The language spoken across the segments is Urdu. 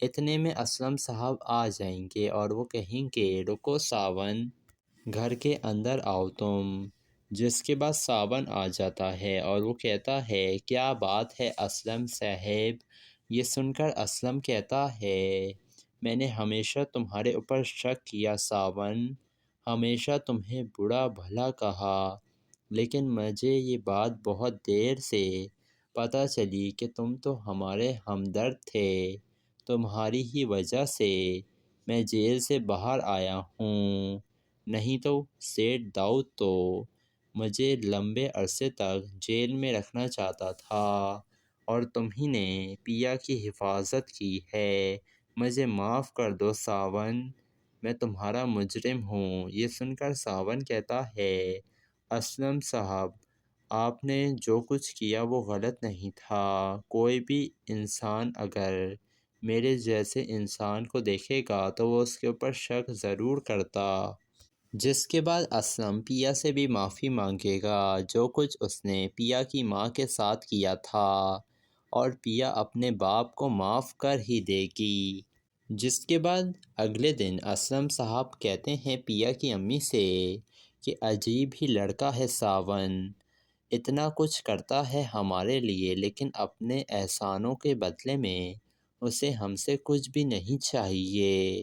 اتنے میں اسلم صاحب آ جائیں گے اور وہ کہیں گے رکو ساون، گھر کے اندر آؤ تم، جس کے بعد ساون آ جاتا ہے اور وہ کہتا ہے کیا بات ہے اسلم صاحب۔ یہ سن کر اسلم کہتا ہے میں نے ہمیشہ تمہارے اوپر شک کیا ساون، ہمیشہ تمہیں برا بھلا کہا، لیکن مجھے یہ بات بہت دیر سے پتہ چلی کہ تم تو ہمارے ہمدرد تھے، تمہاری ہی وجہ سے میں جیل سے باہر آیا ہوں، نہیں تو سیٹھ داؤد تو مجھے لمبے عرصے تک جیل میں رکھنا چاہتا تھا اور تم ہی نے پیا کی حفاظت کی ہے، مجھے معاف کر دو ساون، میں تمہارا مجرم ہوں۔ یہ سن کر ساون کہتا ہے اسلم صاحب آپ نے جو کچھ کیا وہ غلط نہیں تھا، کوئی بھی انسان اگر میرے جیسے انسان کو دیکھے گا تو وہ اس کے اوپر شک ضرور کرتا۔ جس کے بعد اسلم پیا سے بھی معافی مانگے گا جو کچھ اس نے پیا کی ماں کے ساتھ کیا تھا، اور پیا اپنے باپ کو معاف کر ہی دے گی۔ جس کے بعد اگلے دن اسلم صاحب کہتے ہیں پیا کی امی سے کہ عجیب ہی لڑکا ہے ساون، اتنا کچھ کرتا ہے ہمارے لیے لیکن اپنے احسانوں کے بدلے میں اسے ہم سے کچھ بھی نہیں چاہیے۔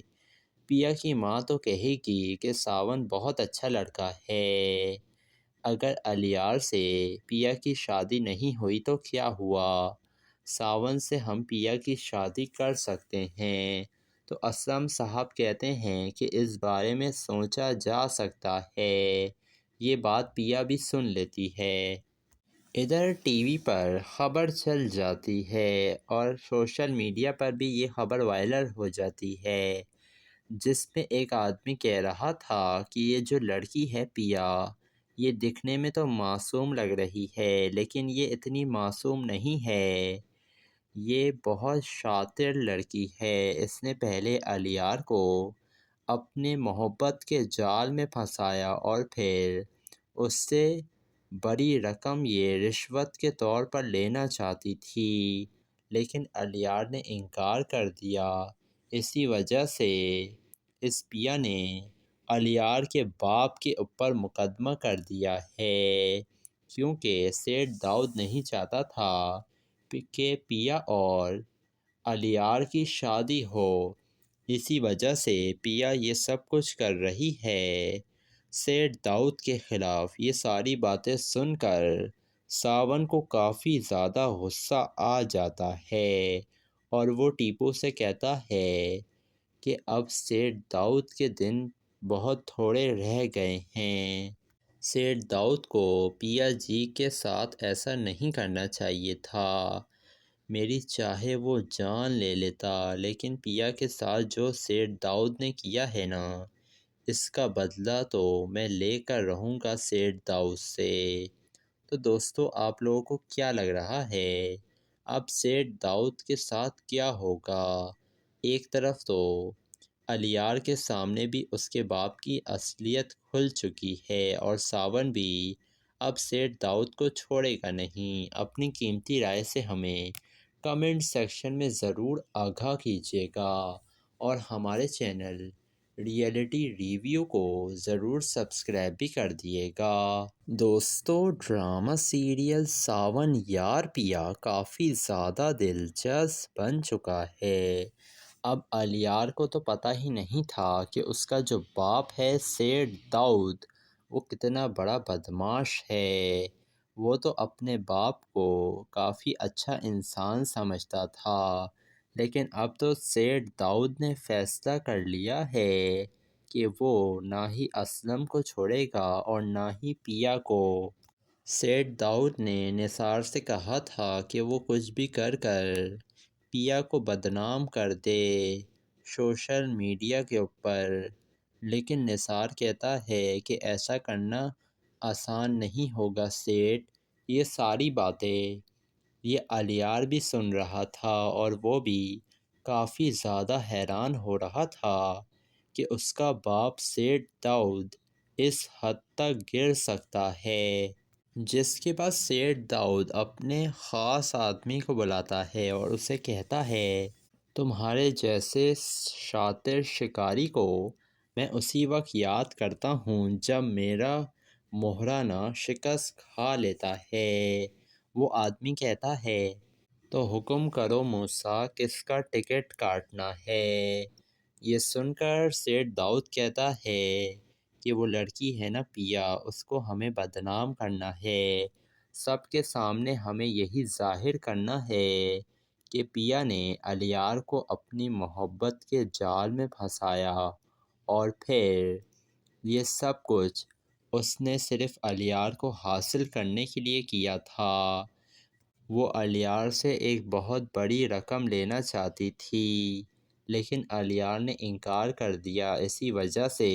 پیا کی ماں تو کہے گی کہ ساون بہت اچھا لڑکا ہے، اگر الیار سے پیا کی شادی نہیں ہوئی تو کیا ہوا، ساون سے ہم پیا کی شادی کر سکتے ہیں۔ تو اسلم صاحب کہتے ہیں کہ اس بارے میں سوچا جا سکتا ہے، یہ بات پیا بھی سن لیتی ہے۔ ادھر ٹی وی پر خبر چل جاتی ہے اور سوشل میڈیا پر بھی یہ خبر وائرل ہو جاتی ہے، جس میں ایک آدمی کہہ رہا تھا کہ یہ جو لڑکی ہے پیا، یہ دکھنے میں تو معصوم لگ رہی ہے لیکن یہ اتنی معصوم نہیں ہے، یہ بہت شاطر لڑکی ہے، اس نے پہلے الیار کو اپنے محبت کے جال میں پھنسایا اور پھر اس سے بڑی رقم یہ رشوت کے طور پر لینا چاہتی تھی لیکن الیار نے انکار کر دیا، اسی وجہ سے اس پیا نے الیار کے باپ کے اوپر مقدمہ کر دیا ہے، کیونکہ سیٹھ داؤد نہیں چاہتا تھا کہ پیا اور الیار کی شادی ہو، اسی وجہ سے پیا یہ سب کچھ کر رہی ہے۔ سیٹھ داؤد کے خلاف یہ ساری باتیں سن کر ساون کو کافی زیادہ غصہ آ جاتا ہے اور وہ ٹیپو سے کہتا ہے کہ اب سیٹھ داؤد کے دن بہت تھوڑے رہ گئے ہیں، سیٹھ داؤد کو پیا جی کے ساتھ ایسا نہیں کرنا چاہیے تھا، میری چاہے وہ جان لے لیتا لیکن پیا کے ساتھ جو سیٹھ داؤد نے کیا ہے نا، اس کا بدلہ تو میں لے کر رہوں گا سیٹھ داؤد سے۔ تو دوستو آپ لوگوں کو کیا لگ رہا ہے اب سیٹھ داؤد کے ساتھ کیا ہوگا؟ ایک طرف تو الیار کے سامنے بھی اس کے باپ کی اصلیت کھل چکی ہے اور ساون بھی اب سیٹھ داؤد کو چھوڑے گا نہیں۔ اپنی قیمتی رائے سے ہمیں کمنٹ سیکشن میں ضرور آگاہ کیجیے گا اور ہمارے چینل ریئلٹی ریویو کو ضرور سبسکرائب بھی کر دیے گا۔ دوستو ڈرامہ سیریل ساون یار پیا کافی زیادہ دلچسپ بن چکا ہے۔ اب الیار کو تو پتہ ہی نہیں تھا کہ اس کا جو باپ ہے سیٹھ داؤد وہ کتنا بڑا بدمعاش ہے، وہ تو اپنے باپ کو کافی اچھا انسان سمجھتا تھا لیکن اب تو سیٹھ داؤد نے فیصلہ کر لیا ہے کہ وہ نہ ہی اسلم کو چھوڑے گا اور نہ ہی پیا کو۔ سیٹھ داؤد نے نثار سے کہا تھا کہ وہ کچھ بھی کر پیا کو بدنام کر دے سوشل میڈیا کے اوپر، لیکن نثار کہتا ہے کہ ایسا کرنا آسان نہیں ہوگا سیٹھ۔ یہ ساری باتیں یہ الیار بھی سن رہا تھا اور وہ بھی کافی زیادہ حیران ہو رہا تھا کہ اس کا باپ سیٹھ داؤد اس حد تک گر سکتا ہے۔ جس کے بعد سیٹھ داؤد اپنے خاص آدمی کو بلاتا ہے اور اسے کہتا ہے تمہارے جیسے شاطر شکاری کو میں اسی وقت یاد کرتا ہوں جب میرا مہرانہ شکست کھا لیتا ہے۔ وہ آدمی کہتا ہے تو حکم کرو موسیٰ، کس کا ٹکٹ کاٹنا ہے؟ یہ سن کر سیٹھ داؤد کہتا ہے کہ وہ لڑکی ہے نا پیا، اس کو ہمیں بدنام کرنا ہے، سب کے سامنے ہمیں یہی ظاہر کرنا ہے کہ پیا نے الیار کو اپنی محبت کے جال میں پھنسایا، اور پھر یہ سب کچھ اس نے صرف الیار کو حاصل کرنے کے لیے کیا تھا۔ وہ الیار سے ایک بہت بڑی رقم لینا چاہتی تھی، لیکن الیار نے انکار کر دیا۔ اسی وجہ سے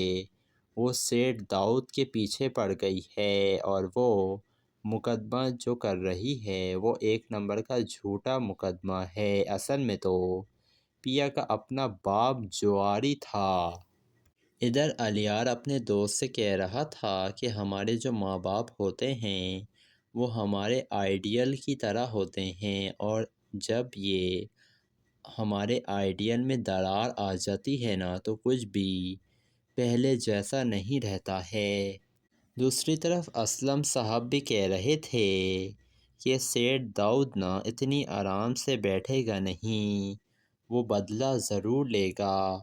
وہ سیٹھ داؤد کے پیچھے پڑ گئی ہے، اور وہ مقدمہ جو کر رہی ہے وہ 1 نمبر کا جھوٹا مقدمہ ہے۔ اصل میں تو پیا کا اپنا باپ جواری تھا۔ ادھر الیار اپنے دوست سے کہہ رہا تھا کہ ہمارے جو ماں باپ ہوتے ہیں وہ ہمارے آئیڈیل کی طرح ہوتے ہیں، اور جب یہ ہمارے آئیڈیل میں درار آ جاتی ہے نا تو کچھ بھی پہلے جیسا نہیں رہتا ہے۔ دوسری طرف اسلم صاحب بھی کہہ رہے تھے کہ سیٹھ داؤد نا اتنی آرام سے بیٹھے گا نہیں، وہ بدلہ ضرور لے گا،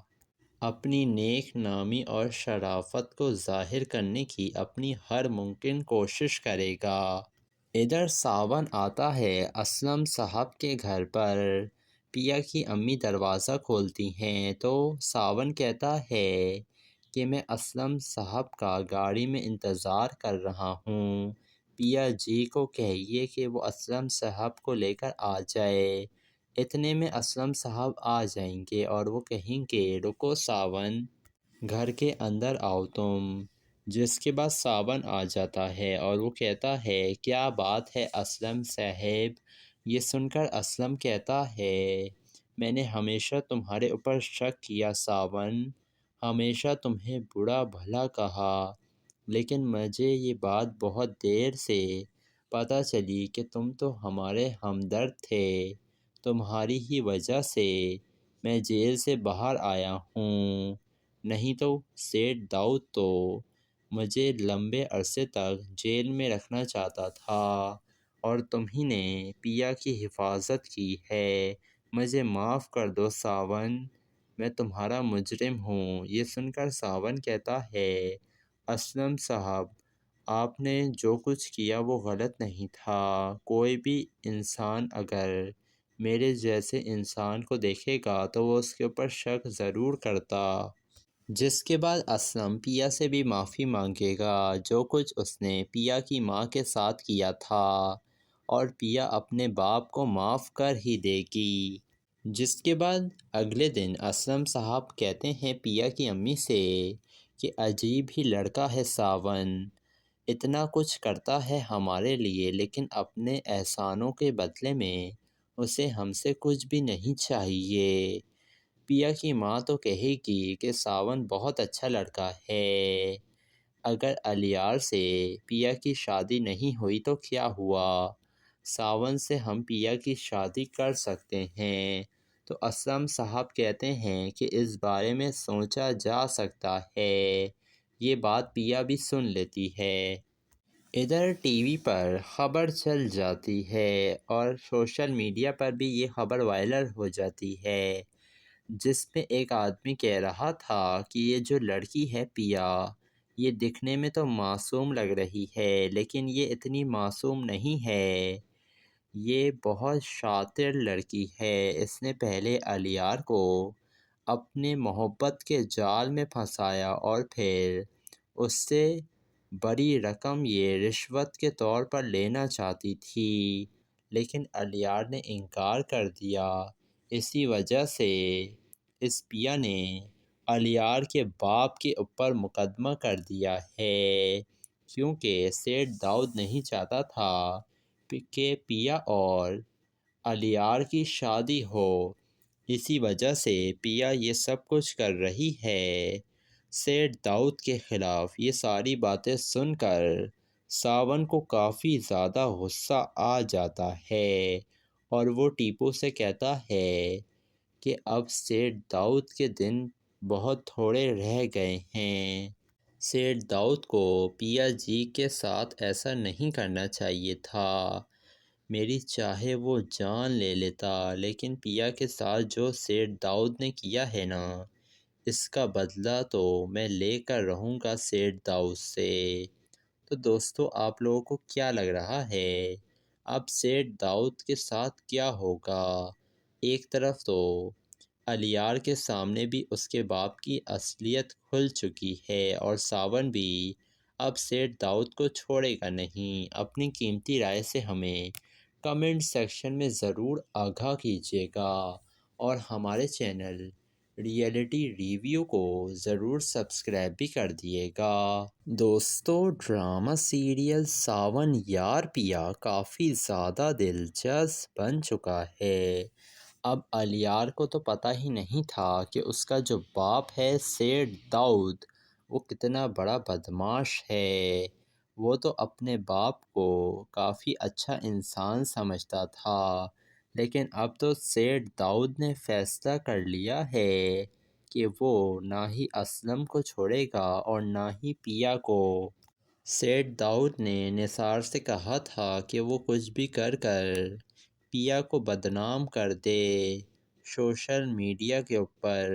اپنی نیک نامی اور شرافت کو ظاہر کرنے کی اپنی ہر ممکن کوشش کرے گا۔ ادھر ساون آتا ہے اسلم صاحب کے گھر پر۔ پیا کی امی دروازہ کھولتی ہیں تو ساون کہتا ہے کہ میں اسلم صاحب کا گاڑی میں انتظار کر رہا ہوں، پیا جی کو کہیے کہ وہ اسلم صاحب کو لے کر آ جائے۔ اتنے میں اسلم صاحب آ جائیں گے اور وہ کہیں گے رکو ساون، گھر کے اندر آؤ تم، جس کے بعد ساون آ جاتا ہے اور وہ کہتا ہے کیا بات ہے اسلم صاحب؟ یہ سن کر اسلم کہتا ہے میں نے ہمیشہ تمہارے اوپر شک کیا ساون، ہمیشہ تمہیں برا بھلا کہا، لیکن مجھے یہ بات بہت دیر سے پتہ چلی کہ تم تو ہمارے ہمدرد تھے، تمہاری ہی وجہ سے میں جیل سے باہر آیا ہوں، نہیں تو سیٹھ داؤد تو مجھے لمبے عرصے تک جیل میں رکھنا چاہتا تھا، اور تم ہی نے پیا کی حفاظت کی ہے، مجھے معاف کر دو ساون، میں تمہارا مجرم ہوں۔ یہ سن کر ساون کہتا ہے اسلم صاحب، آپ نے جو کچھ کیا وہ غلط نہیں تھا، کوئی بھی انسان اگر میرے جیسے انسان کو دیکھے گا تو وہ اس کے اوپر شک ضرور کرتا۔ جس کے بعد اسلم پیا سے بھی معافی مانگے گا جو کچھ اس نے پیا کی ماں کے ساتھ کیا تھا، اور پیا اپنے باپ کو معاف کر ہی دے گی۔ جس کے بعد اگلے دن اسلم صاحب کہتے ہیں پیا کی امی سے کہ عجیب ہی لڑکا ہے ساون، اتنا کچھ کرتا ہے ہمارے لیے لیکن اپنے احسانوں کے بدلے میں اسے ہم سے کچھ بھی نہیں چاہیے۔ پیا کی ماں تو کہے گی کہ ساون بہت اچھا لڑکا ہے، اگر الیار سے پیا کی شادی نہیں ہوئی تو کیا ہوا، ساون سے ہم پیا کی شادی کر سکتے ہیں۔ تو اسلم صاحب کہتے ہیں کہ اس بارے میں سوچا جا سکتا ہے، یہ بات پیا بھی سن لیتی ہے۔ ادھر ٹی وی پر خبر چل جاتی ہے اور سوشل میڈیا پر بھی یہ خبر وائرل ہو جاتی ہے، جس میں ایک آدمی کہہ رہا تھا کہ یہ جو لڑکی ہے پیا، یہ دکھنے میں تو معصوم لگ رہی ہے لیکن یہ اتنی معصوم نہیں ہے، یہ بہت شاطر لڑکی ہے، اس نے پہلے الیار کو اپنے محبت کے جال میں پھنسایا اور پھر اس سے بڑی رقم یہ رشوت کے طور پر لینا چاہتی تھی، لیکن الیار نے انکار کر دیا۔ اسی وجہ سے اس پیا نے الیار کے باپ کے اوپر مقدمہ کر دیا ہے، کیونکہ سیٹھ داؤد نہیں چاہتا تھا کہ پیا اور الیار کی شادی ہو، اسی وجہ سے پیا یہ سب کچھ کر رہی ہے سیٹھ داؤد کے خلاف۔ یہ ساری باتیں سن کر ساون کو کافی زیادہ غصہ آ جاتا ہے اور وہ ٹیپو سے کہتا ہے کہ اب سیٹ داؤد کے دن بہت تھوڑے رہ گئے ہیں۔ سیٹ داؤد کو پیا جی کے ساتھ ایسا نہیں کرنا چاہیے تھا۔ میری چاہے وہ جان لے لیتا، لیکن پیا کے ساتھ جو سیٹ داؤد نے کیا ہے نا، اس کا بدلہ تو میں لے کر رہوں گا سیٹ داؤد سے۔ تو دوستو، آپ لوگوں کو کیا لگ رہا ہے اب سیٹ داؤد کے ساتھ کیا ہوگا؟ ایک طرف تو الیار کے سامنے بھی اس کے باپ کی اصلیت کھل چکی ہے، اور ساون بھی اب سیٹ داؤد کو چھوڑے گا نہیں۔ اپنی قیمتی رائے سے ہمیں کمنٹ سیکشن میں ضرور آگاہ کیجیے گا، اور ہمارے چینل ریئلٹی ریویو کو ضرور سبسکرائب بھی کر دیے گا۔ دوستو، ڈرامہ سیریل ساون یار پیا کافی زیادہ دلچسپ بن چکا ہے۔ اب الیار کو تو پتہ ہی نہیں تھا کہ اس کا جو باپ ہے سیٹ داؤد، وہ کتنا بڑا بدماش ہے۔ وہ تو اپنے باپ کو کافی اچھا انسان سمجھتا تھا، لیکن اب تو سیٹ داؤد نے فیصلہ کر لیا ہے کہ وہ نہ ہی اسلم کو چھوڑے گا اور نہ ہی پیا کو۔ سیٹ داؤد نے نثار سے کہا تھا کہ وہ کچھ بھی کر پیا کو بدنام کر دے سوشل میڈیا کے اوپر،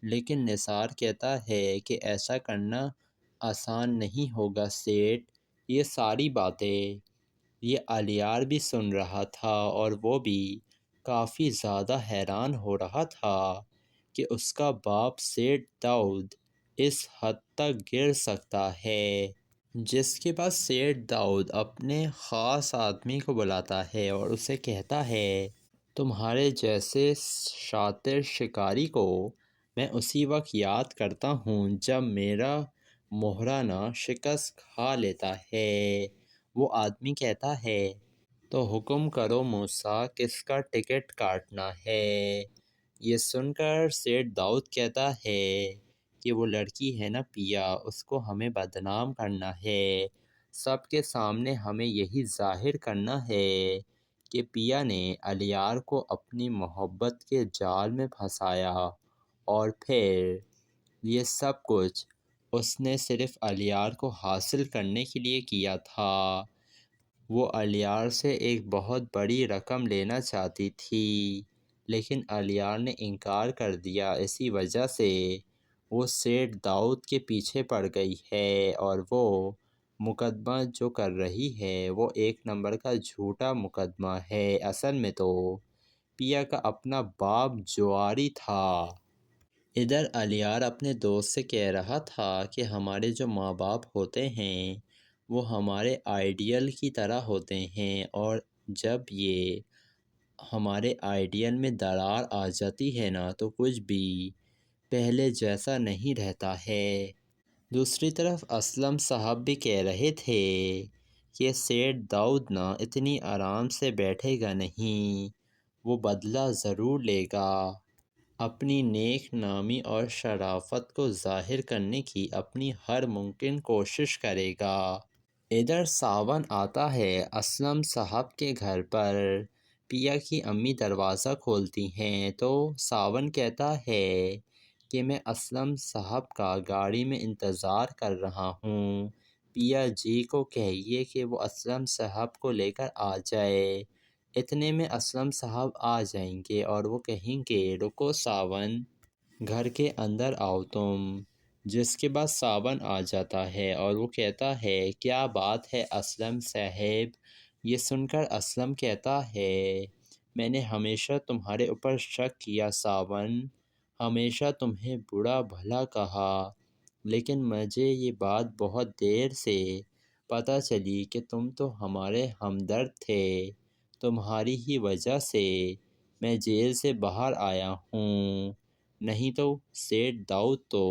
لیکن نثار کہتا ہے کہ ایسا کرنا آسان نہیں ہوگا سیٹ۔ یہ ساری باتیں یہ الیار بھی سن رہا تھا، اور وہ بھی کافی زیادہ حیران ہو رہا تھا کہ اس کا باپ سیٹ داؤد اس حد تک گر سکتا ہے۔ جس کے بعد سیٹ داؤد اپنے خاص آدمی کو بلاتا ہے اور اسے کہتا ہے، تمہارے جیسے شاطر شکاری کو میں اسی وقت یاد کرتا ہوں جب میرا مہرانہ شکست کھا لیتا ہے۔ وہ آدمی کہتا ہے، تو حکم کرو موسیٰ، کس کا ٹکٹ کاٹنا ہے؟ یہ سن کر سیٹ داؤد کہتا ہے کہ وہ لڑکی ہے نا پیا، اس کو ہمیں بدنام کرنا ہے۔ سب کے سامنے ہمیں یہی ظاہر کرنا ہے کہ پیا نے الیار کو اپنی محبت کے جال میں پھنسایا، اور پھر یہ سب کچھ اس نے صرف الیار کو حاصل کرنے کے لیے کیا تھا۔ وہ الیار سے ایک بہت بڑی رقم لینا چاہتی تھی، لیکن الیار نے انکار کر دیا۔ اسی وجہ سے وہ سیٹ داؤد کے پیچھے پڑ گئی ہے، اور وہ مقدمہ جو کر رہی ہے وہ ایک نمبر کا جھوٹا مقدمہ ہے۔ اصل میں تو پیا کا اپنا باپ جواری تھا۔ ادھر الیار اپنے دوست سے کہہ رہا تھا کہ ہمارے جو ماں باپ ہوتے ہیں وہ ہمارے آئیڈیل کی طرح ہوتے ہیں، اور جب یہ ہمارے آئیڈیل میں درار آ جاتی ہے نا تو کچھ بھی پہلے جیسا نہیں رہتا ہے۔ دوسری طرف اسلم صاحب بھی کہہ رہے تھے کہ سیٹ داؤد نا اتنی آرام سے بیٹھے گا نہیں، وہ بدلہ ضرور لے گا۔ اپنی نیک نامی اور شرافت کو ظاہر کرنے کی اپنی ہر ممکن کوشش کرے گا۔ ادھر ساون آتا ہے اسلم صاحب کے گھر پر۔ پیا کی امی دروازہ کھولتی ہیں تو ساون کہتا ہے کہ میں اسلم صاحب کا گاڑی میں انتظار کر رہا ہوں، پیا جی کو کہیے کہ وہ اسلم صاحب کو لے کر آ جائے۔ اتنے میں اسلم صاحب آ جائیں گے اور وہ کہیں گے، رکو ساون، گھر کے اندر آؤ تم۔ جس کے بعد ساون آ جاتا ہے اور وہ کہتا ہے، کیا بات ہے اسلم صاحب؟ یہ سن کر اسلم کہتا ہے، میں نے ہمیشہ تمہارے اوپر شک کیا ساون، ہمیشہ تمہیں برا بھلا کہا، لیکن مجھے یہ بات بہت دیر سے پتہ چلی کہ تم تو ہمارے ہمدرد تھے، تمہاری ہی وجہ سے میں جیل سے باہر آیا ہوں، نہیں تو سیٹ داؤد تو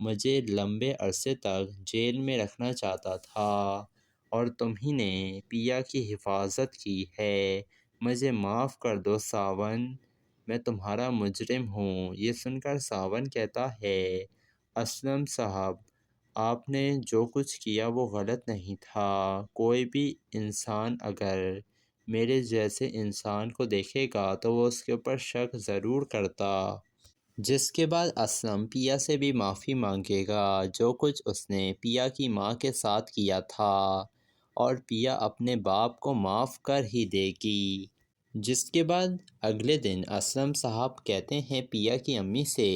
مجھے لمبے عرصے تک جیل میں رکھنا چاہتا تھا، اور تم ہی نے پیا کی حفاظت کی ہے۔ مجھے معاف کر دو ساون، میں تمہارا مجرم ہوں۔ یہ سن کر ساون کہتا ہے، اسلم صاحب، آپ نے جو کچھ کیا وہ غلط نہیں تھا۔ کوئی بھی انسان اگر میرے جیسے انسان کو دیکھے گا تو وہ اس کے اوپر شک ضرور کرتا۔ جس کے بعد اسلم پیا سے بھی معافی مانگے گا جو کچھ اس نے پیا کی ماں کے ساتھ کیا تھا، اور پیا اپنے باپ کو معاف کر ہی دے گی۔ جس کے بعد اگلے دن اسلم صاحب کہتے ہیں پیا کی امی سے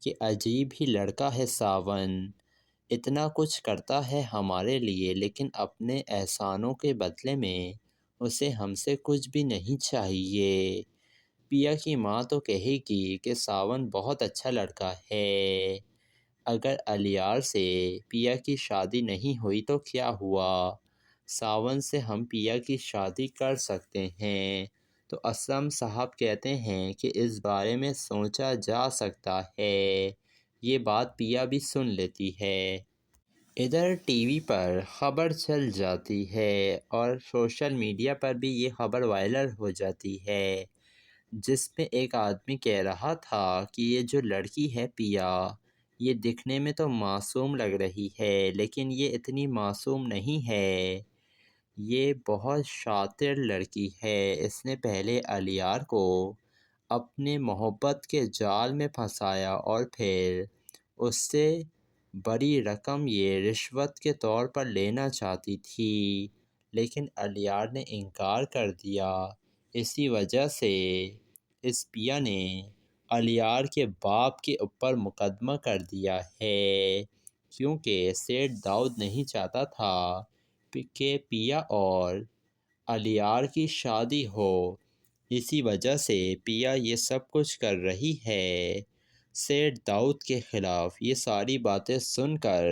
کہ عجیب ہی لڑکا ہے ساون، اتنا کچھ کرتا ہے ہمارے لیے لیکن اپنے احسانوں کے بدلے میں اسے ہم سے کچھ بھی نہیں چاہیے۔ پیا کی ماں تو کہے گی کہ ساون بہت اچھا لڑکا ہے، اگر الیار سے پیا کی شادی نہیں ہوئی تو کیا ہوا، ساون سے ہم پیا کی شادی کر سکتے ہیں۔ تو اسلم صاحب کہتے ہیں کہ اس بارے میں سوچا جا سکتا ہے، یہ بات پیا بھی سن لیتی ہے۔ ادھر ٹی وی پر خبر چل جاتی ہے اور سوشل میڈیا پر بھی یہ خبر وائرل ہو جاتی ہے، جس میں ایک آدمی کہہ رہا تھا کہ یہ جو لڑکی ہے پیا، یہ دکھنے میں تو معصوم لگ رہی ہے لیکن یہ اتنی معصوم نہیں ہے، یہ بہت شاطر لڑکی ہے، اس نے پہلے الیار کو اپنے محبت کے جال میں پھنسایا اور پھر اس سے بڑی رقم یہ رشوت کے طور پر لینا چاہتی تھی لیکن الیار نے انکار کر دیا، اسی وجہ سے اس پیا نے الیار کے باپ کے اوپر مقدمہ کر دیا ہے، کیونکہ سیٹھ داؤد نہیں چاہتا تھا کہ پیا اور الیار کی شادی ہو، اسی وجہ سے پیا یہ سب کچھ کر رہی ہے۔ سیٹھ داؤد کے خلاف یہ ساری باتیں سن کر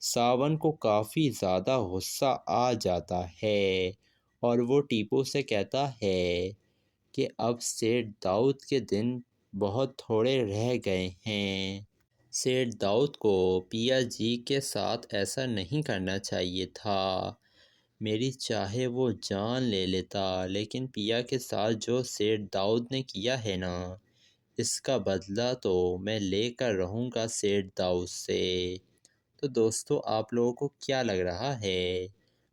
ساون کو کافی زیادہ غصہ آ جاتا ہے اور وہ ٹیپو سے کہتا ہے کہ اب سیٹھ داؤد کے دن بہت تھوڑے رہ گئے ہیں۔ سیٹھ داؤد کو پیا جی کے ساتھ ایسا نہیں کرنا چاہیے تھا، میری چاہے وہ جان لے لیتا، لیکن پیا کے ساتھ جو سیٹھ داؤد نے کیا ہے نا، اس کا بدلہ تو میں لے کر رہوں گا سیٹھ داؤد سے۔ تو دوستو آپ لوگوں کو کیا لگ رہا ہے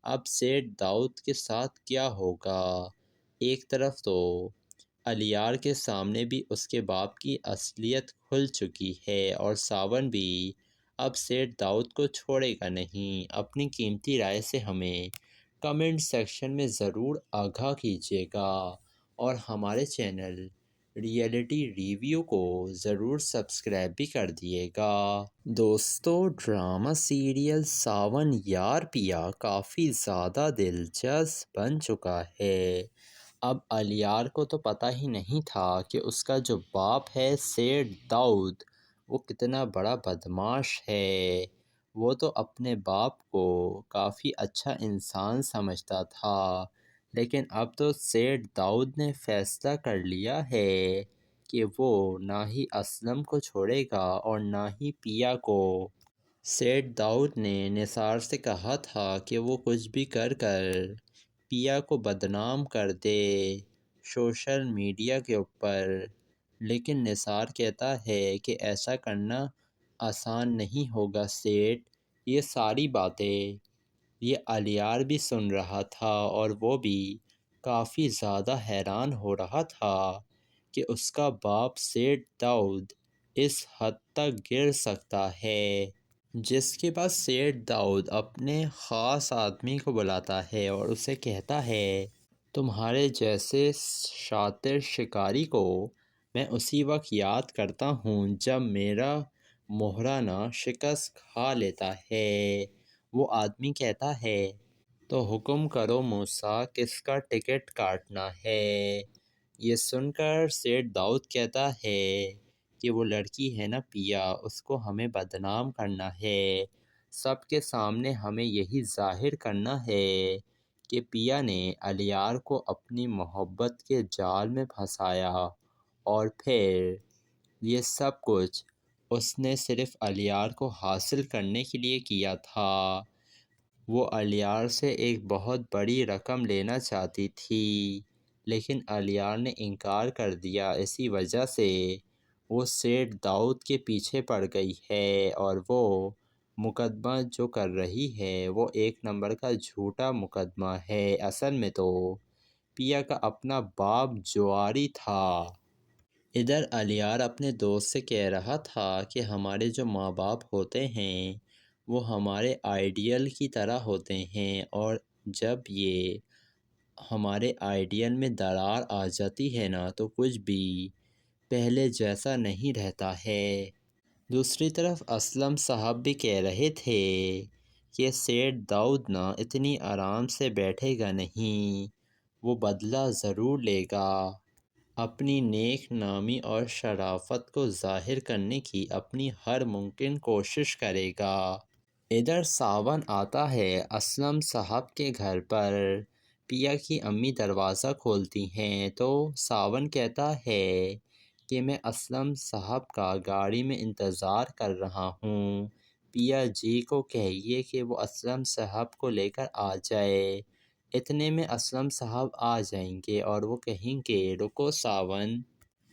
اب سیٹھ داؤد کے ساتھ کیا ہوگا؟ ایک طرف تو الیار کے سامنے بھی اس کے باپ کی اصلیت کھل چکی ہے اور ساون بھی اب سیٹھ داؤد کو چھوڑے گا نہیں۔ اپنی قیمتی رائے سے ہمیں کمنٹ سیکشن میں ضرور آگاہ کیجیے گا اور ہمارے چینل ریئلٹی ریویو کو ضرور سبسکرائب بھی کر دیے گا۔ دوستو ڈرامہ سیریل ساون یار پیا کافی زیادہ دلچسپ بن چکا ہے۔ اب الیار کو تو پتہ ہی نہیں تھا کہ اس کا جو باپ ہے سیٹھ داؤد وہ کتنا بڑا بدماش ہے، وہ تو اپنے باپ کو کافی اچھا انسان سمجھتا تھا، لیکن اب تو سیٹھ داؤد نے فیصلہ کر لیا ہے کہ وہ نہ ہی اسلم کو چھوڑے گا اور نہ ہی پیا کو۔ سیٹھ داؤد نے نثار سے کہا تھا کہ وہ کچھ بھی کر پیا کو بدنام کر دے سوشل میڈیا کے اوپر، لیکن نثار کہتا ہے کہ ایسا کرنا آسان نہیں ہوگا سیٹھ، یہ ساری باتیں یہ الیار بھی سن رہا تھا اور وہ بھی کافی زیادہ حیران ہو رہا تھا کہ اس کا باپ سیٹھ داؤد اس حد تک گر سکتا ہے۔ جس کے بعد سیٹھ داؤد اپنے خاص آدمی کو بلاتا ہے اور اسے کہتا ہے تمہارے جیسے شاطر شکاری کو میں اسی وقت یاد کرتا ہوں جب میرا مہرانہ شکست کھا لیتا ہے۔ وہ آدمی کہتا ہے تو حکم کرو موسیٰ کس کا ٹکٹ کاٹنا ہے؟ یہ سن کر سیٹھ داؤد کہتا ہے کہ وہ لڑکی ہے نا پیا، اس کو ہمیں بدنام کرنا ہے، سب کے سامنے ہمیں یہی ظاہر کرنا ہے کہ پیا نے الیار کو اپنی محبت کے جال میں پھنسایا اور پھر یہ سب کچھ اس نے صرف الیار کو حاصل کرنے کے لیے کیا تھا۔ وہ الیار سے ایک بہت بڑی رقم لینا چاہتی تھی لیکن الیار نے انکار کر دیا، اسی وجہ سے وہ سیٹھ داؤد کے پیچھے پڑ گئی ہے اور وہ مقدمہ جو کر رہی ہے وہ ایک نمبر کا جھوٹا مقدمہ ہے۔ اصل میں تو پیا کا اپنا باپ جواری تھا۔ ادھر الیار اپنے دوست سے کہہ رہا تھا کہ ہمارے جو ماں باپ ہوتے ہیں وہ ہمارے آئیڈیل کی طرح ہوتے ہیں، اور جب یہ ہمارے آئیڈیل میں درار آ جاتی ہے نا تو کچھ بھی پہلے جیسا نہیں رہتا ہے۔ دوسری طرف اسلم صاحب بھی کہہ رہے تھے کہ سیٹھ داؤد نا اتنی آرام سے بیٹھے گا نہیں، وہ بدلہ ضرور لے گا، اپنی نیک نامی اور شرافت کو ظاہر کرنے کی اپنی ہر ممکن کوشش کرے گا۔ ادھر ساون آتا ہے اسلم صاحب کے گھر پر۔ پیا کی امی دروازہ کھولتی ہیں تو ساون کہتا ہے کہ میں اسلم صاحب کا گاڑی میں انتظار کر رہا ہوں، پیا جی کو کہیے کہ وہ اسلم صاحب کو لے کر آ جائے۔ اتنے میں اسلم صاحب آ جائیں گے اور وہ کہیں گے رکو ساون،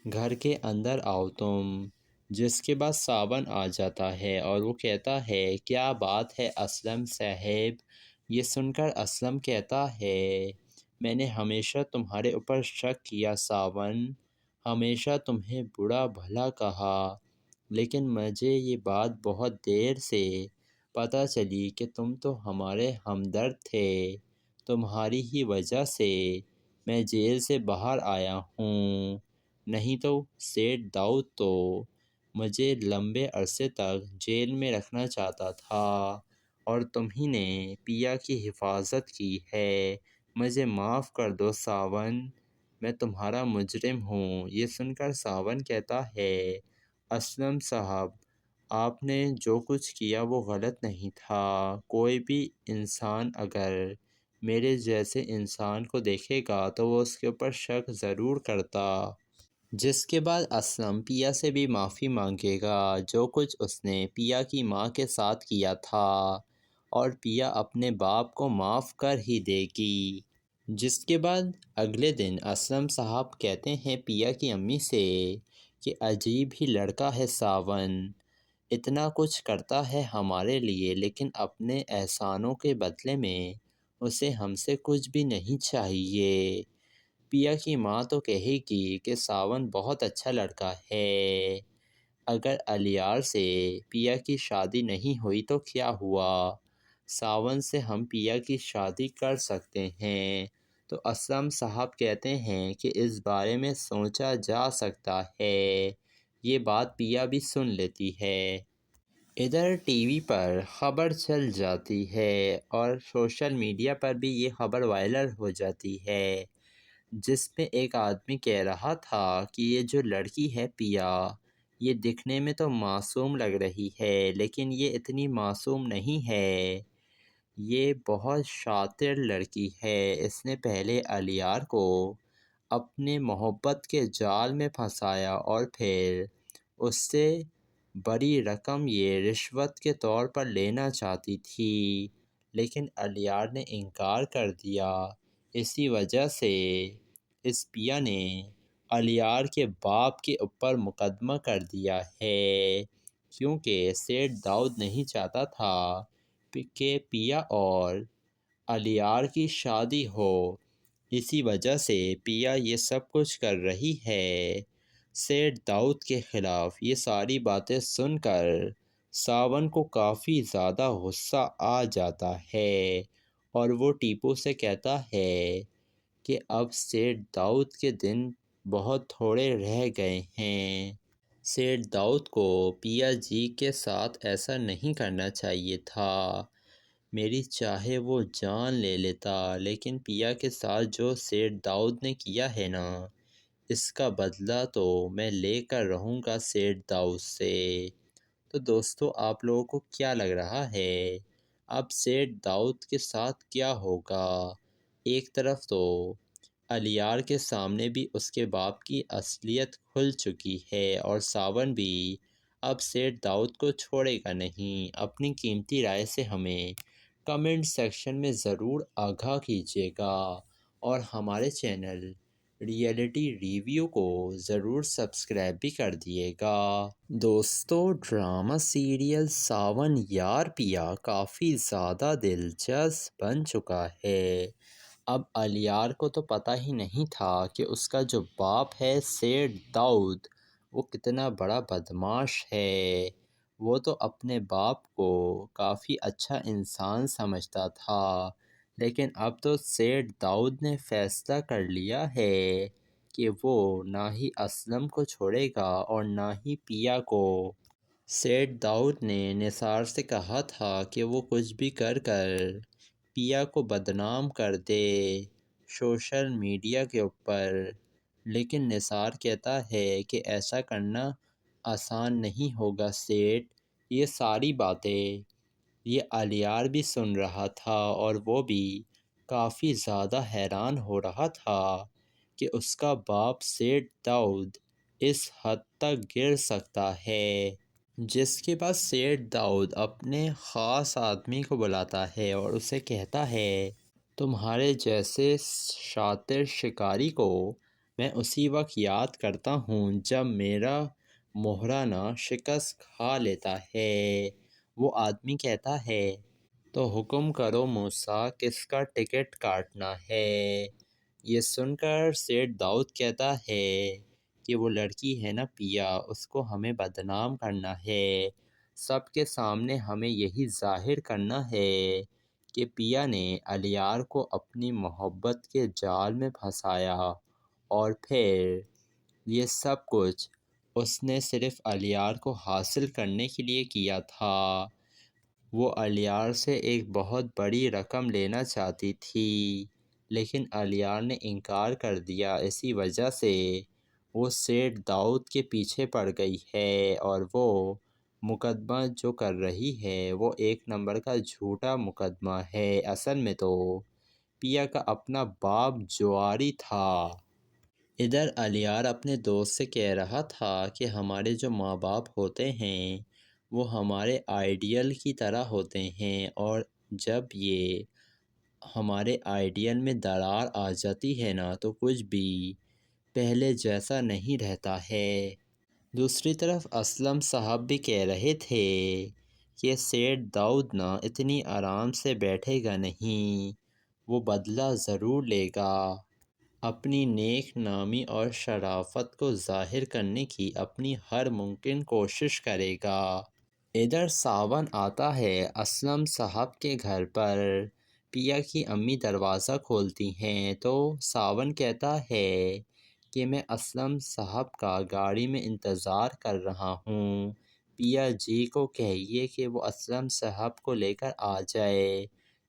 گھر کے اندر آؤ تم، جس کے بعد ساون آ جاتا ہے اور وہ کہتا ہے کیا بات ہے اسلم صاحب۔ یہ سن کر اسلم کہتا ہے میں نے ہمیشہ تمہارے اوپر شک کیا ساون، ہمیشہ تمہیں برا بھلا کہا، لیکن مجھے یہ بات بہت دیر سے پتہ چلی کہ تم تو ہمارے ہمدرد تھے، تمہاری ہی وجہ سے میں جیل سے باہر آیا ہوں، نہیں تو سیٹھ داؤد تو مجھے لمبے عرصے تک جیل میں رکھنا چاہتا تھا، اور تم ہی نے پیا کی حفاظت کی ہے، مجھے معاف کر دو ساون، میں تمہارا مجرم ہوں۔ یہ سن کر ساون کہتا ہے اسلم صاحب آپ نے جو کچھ کیا وہ غلط نہیں تھا، کوئی بھی انسان اگر میرے جیسے انسان کو دیکھے گا تو وہ اس کے اوپر شک ضرور کرتا۔ جس کے بعد اسلم پیا سے بھی معافی مانگے گا جو کچھ اس نے پیا کی ماں کے ساتھ کیا تھا، اور پیا اپنے باپ کو معاف کر ہی دے گی۔ جس کے بعد اگلے دن اسلم صاحب کہتے ہیں پیا کی امی سے کہ عجیب ہی لڑکا ہے ساون، اتنا کچھ کرتا ہے ہمارے لیے لیکن اپنے احسانوں کے بدلے میں اسے ہم سے کچھ بھی نہیں چاہیے۔ پیا کی ماں تو کہے گی کہ ساون بہت اچھا لڑکا ہے، اگر الیار سے پیا کی شادی نہیں ہوئی تو کیا ہوا، ساون سے ہم پیا کی شادی کر سکتے ہیں۔ تو اسلم صاحب کہتے ہیں کہ اس بارے میں سوچا جا سکتا ہے، یہ بات پیا بھی سن لیتی ہے۔ ادھر ٹی وی پر خبر چل جاتی ہے اور سوشل میڈیا پر بھی یہ خبر وائرل ہو جاتی ہے، جس میں ایک آدمی کہہ رہا تھا کہ یہ جو لڑکی ہے پیا، یہ دکھنے میں تو معصوم لگ رہی ہے لیکن یہ اتنی معصوم نہیں ہے، یہ بہت شاطر لڑکی ہے، اس نے پہلے الیار کو اپنے محبت کے جال میں پھنسایا اور پھر اس سے بڑی رقم یہ رشوت کے طور پر لینا چاہتی تھی، لیکن الیار نے انکار کر دیا، اسی وجہ سے اس پیا نے الیار کے باپ کے اوپر مقدمہ کر دیا ہے، کیونکہ سیٹھ داؤد نہیں چاہتا تھا کہ پیا اور الیار کی شادی ہو، اسی وجہ سے پیا یہ سب کچھ کر رہی ہے سیٹھ داؤد کے خلاف۔ یہ ساری باتیں سن کر ساون کو کافی زیادہ غصہ آ جاتا ہے اور وہ ٹیپو سے کہتا ہے کہ اب سیٹھ داؤد کے دن بہت تھوڑے رہ گئے ہیں، سیٹھ داؤد کو پیا جی کے ساتھ ایسا نہیں کرنا چاہیے تھا، میری چاہے وہ جان لے لیتا، لیکن پیا کے ساتھ جو سیٹھ داؤد نے کیا ہے نا، اس کا بدلہ تو میں لے کر رہوں گا سیٹھ داؤد سے۔ تو دوستو آپ لوگوں کو کیا لگ رہا ہے اب سیٹھ داؤد کے ساتھ کیا ہوگا؟ ایک طرف تو الیار کے سامنے بھی اس کے باپ کی اصلیت کھل چکی ہے اور ساون بھی اب سیٹھ داؤد کو چھوڑے گا نہیں۔ اپنی قیمتی رائے سے ہمیں کمنٹ سیکشن میں ضرور آگاہ کیجیے گا اور ہمارے چینل ریئلٹی ریویو کو ضرور سبسکرائب بھی کر دیے گا۔ دوستو ڈرامہ سیریل ساون یار پیا کافی زیادہ دلچسپ بن چکا ہے، اب الیار کو تو پتہ ہی نہیں تھا کہ اس کا جو باپ ہے سیٹ داؤد وہ کتنا بڑا بدماش ہے۔ وہ تو اپنے باپ کو کافی اچھا انسان سمجھتا تھا، لیکن اب تو سیٹ داؤد نے فیصلہ کر لیا ہے کہ وہ نہ ہی اسلم کو چھوڑے گا اور نہ ہی پیا کو۔ سیٹ داؤد نے نثار سے کہا تھا کہ وہ کچھ بھی کر پیا کو بدنام کر دے سوشل میڈیا کے اوپر، لیکن نثار کہتا ہے کہ ایسا کرنا آسان نہیں ہوگا سیٹ۔ یہ ساری باتیں یہ الیار بھی سن رہا تھا اور وہ بھی کافی زیادہ حیران ہو رہا تھا کہ اس کا باپ سیٹ داؤد اس حد تک گر سکتا ہے۔ جس کے بعد سیٹ داؤد اپنے خاص آدمی کو بلاتا ہے اور اسے کہتا ہے تمہارے جیسے شاطر شکاری کو میں اسی وقت یاد کرتا ہوں جب میرا مہرانہ شکست کھا لیتا ہے۔ وہ آدمی کہتا ہے تو حکم کرو موسیٰ کس کا ٹکٹ کاٹنا ہے۔ یہ سن کر سیٹ داؤد کہتا ہے کہ وہ لڑکی ہے نا پیا، اس کو ہمیں بدنام کرنا ہے، سب کے سامنے ہمیں یہی ظاہر کرنا ہے کہ پیا نے الیار کو اپنی محبت کے جال میں پھنسایا اور پھر یہ سب کچھ اس نے صرف الیار کو حاصل کرنے کے لیے کیا تھا۔ وہ الیار سے ایک بہت بڑی رقم لینا چاہتی تھی، لیکن الیار نے انکار کر دیا، اسی وجہ سے وہ سیٹ داؤد کے پیچھے پڑ گئی ہے اور وہ مقدمہ جو کر رہی ہے وہ ایک نمبر کا جھوٹا مقدمہ ہے۔ اصل میں تو پیا کا اپنا باپ جواری تھا۔ ادھر الیار اپنے دوست سے کہہ رہا تھا کہ ہمارے جو ماں باپ ہوتے ہیں وہ ہمارے آئیڈیل کی طرح ہوتے ہیں، اور جب یہ ہمارے آئیڈیل میں درار آ جاتی ہے نا تو کچھ بھی پہلے جیسا نہیں رہتا ہے۔ دوسری طرف اسلم صاحب بھی کہہ رہے تھے کہ سیٹ داؤد نا اتنی آرام سے بیٹھے گا نہیں، وہ بدلہ ضرور لے گا، اپنی نیک نامی اور شرافت کو ظاہر کرنے کی اپنی ہر ممکن کوشش کرے گا۔ ادھر ساون آتا ہے اسلم صاحب کے گھر پر۔ پیا کی امی دروازہ کھولتی ہیں تو ساون کہتا ہے کہ میں اسلم صاحب کا گاڑی میں انتظار کر رہا ہوں، پیا جی کو کہیے کہ وہ اسلم صاحب کو لے کر آ جائے۔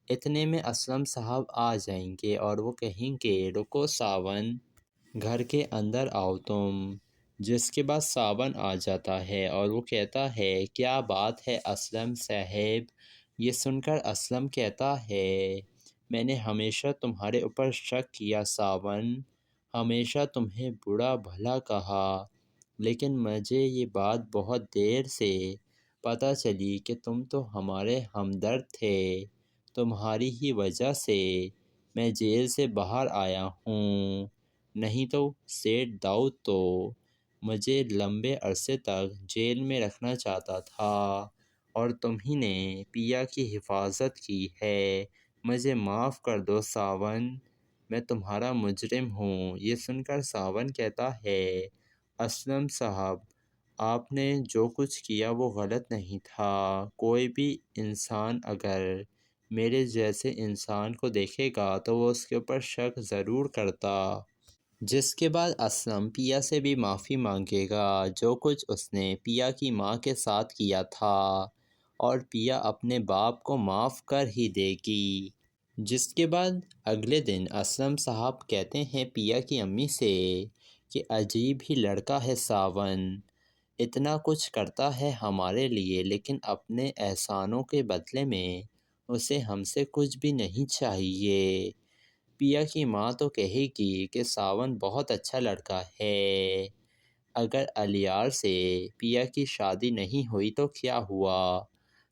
اتنے میں اسلم صاحب آ جائیں گے اور وہ کہیں گے رکو ساون، گھر کے اندر آؤ تم۔ جس کے بعد ساون آ جاتا ہے اور وہ کہتا ہے کیا بات ہے اسلم صاحب۔ یہ سن کر اسلم کہتا ہے میں نے ہمیشہ تمہارے اوپر شک کیا ساون، ہمیشہ تمہیں برا بھلا کہا، لیکن مجھے یہ بات بہت دیر سے پتہ چلی کہ تم تو ہمارے ہمدرد تھے، تمہاری ہی وجہ سے میں جیل سے باہر آیا ہوں، نہیں تو سیٹ داؤد تو مجھے لمبے عرصے تک جیل میں رکھنا چاہتا تھا اور تم ہی نے پیا کی حفاظت کی ہے، مجھے معاف کر دو ساون، میں تمہارا مجرم ہوں۔ یہ سن کر ساون کہتا ہے اسلم صاحب آپ نے جو کچھ کیا وہ غلط نہیں تھا، کوئی بھی انسان اگر میرے جیسے انسان کو دیکھے گا تو وہ اس کے اوپر شک ضرور کرتا۔ جس کے بعد اسلم پیا سے بھی معافی مانگے گا جو کچھ اس نے پیا کی ماں کے ساتھ کیا تھا، اور پیا اپنے باپ کو معاف کر ہی دے گی۔ جس کے بعد اگلے دن اسلم صاحب کہتے ہیں پیا کی امی سے کہ عجیب ہی لڑکا ہے ساون، اتنا کچھ کرتا ہے ہمارے لیے لیکن اپنے احسانوں کے بدلے میں اسے ہم سے کچھ بھی نہیں چاہیے۔ پیا کی ماں تو کہے گی کہ ساون بہت اچھا لڑکا ہے، اگر الیار سے پیا کی شادی نہیں ہوئی تو کیا ہوا،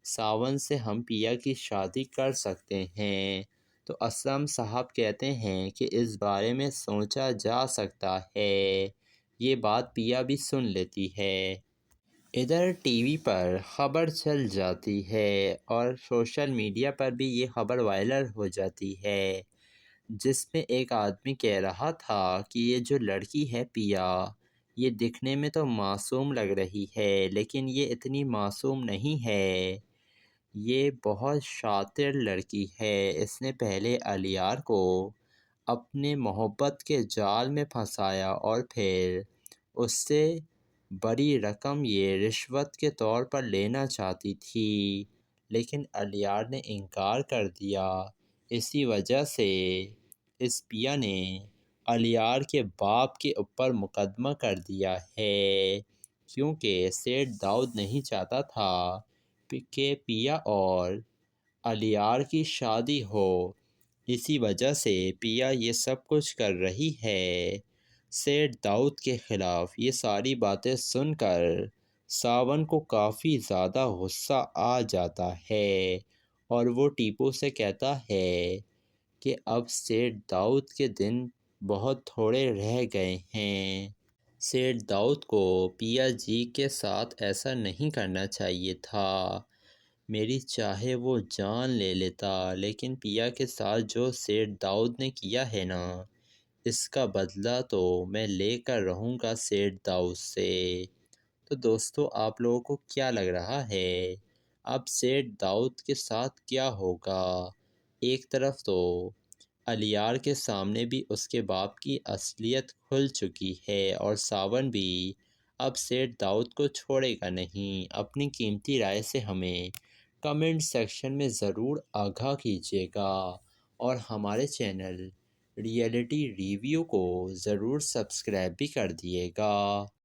ساون سے ہم پیا کی شادی کر سکتے ہیں۔ تو اسلم صاحب کہتے ہیں کہ اس بارے میں سوچا جا سکتا ہے۔ یہ بات پیا بھی سن لیتی ہے۔ ادھر ٹی وی پر خبر چل جاتی ہے اور سوشل میڈیا پر بھی یہ خبر وائرل ہو جاتی ہے۔ جس میں ایک آدمی کہہ رہا تھا کہ یہ جو لڑکی ہے پیا، یہ دکھنے میں تو معصوم لگ رہی ہے لیکن یہ اتنی معصوم نہیں ہے، یہ بہت شاطر لڑکی ہے۔ اس نے پہلے الیار کو اپنے محبت کے جال میں پھنسایا اور پھر اس سے بڑی رقم یہ رشوت کے طور پر لینا چاہتی تھی، لیکن الیار نے انکار کر دیا۔ اسی وجہ سے اس پیا نے الیار کے باپ کے اوپر مقدمہ کر دیا ہے، کیونکہ سیٹھ داؤد نہیں چاہتا تھا کہ پیا اور الیار کی شادی ہو، اسی وجہ سے پیا یہ سب کچھ کر رہی ہے۔ سیٹھ داؤد کے خلاف یہ ساری باتیں سن کر ساون کو کافی زیادہ غصہ آ جاتا ہے اور وہ ٹیپو سے کہتا ہے کہ اب سیٹھ داؤد کے دن بہت تھوڑے رہ گئے ہیں۔ سیٹھ داؤد کو پیا جی کے ساتھ ایسا نہیں کرنا چاہیے تھا، میری چاہے وہ جان لے لیتا، لیکن پیا کے ساتھ جو سیٹھ داؤد نے کیا ہے نا، اس کا بدلہ تو میں لے کر رہوں گا سیٹھ داؤد سے۔ تو دوستو آپ لوگوں کو کیا لگ رہا ہے اب سیٹھ داؤد کے ساتھ کیا ہوگا؟ ایک طرف تو الیار کے سامنے بھی اس کے باپ کی اصلیت کھل چکی ہے اور ساون بھی اب سیٹھ داؤد کو چھوڑے گا نہیں۔ اپنی قیمتی رائے سے ہمیں کمنٹ سیکشن میں ضرور آگاہ کیجیے گا اور ہمارے چینل ریئلٹی ریویو کو ضرور سبسکرائب بھی کر دیے گا۔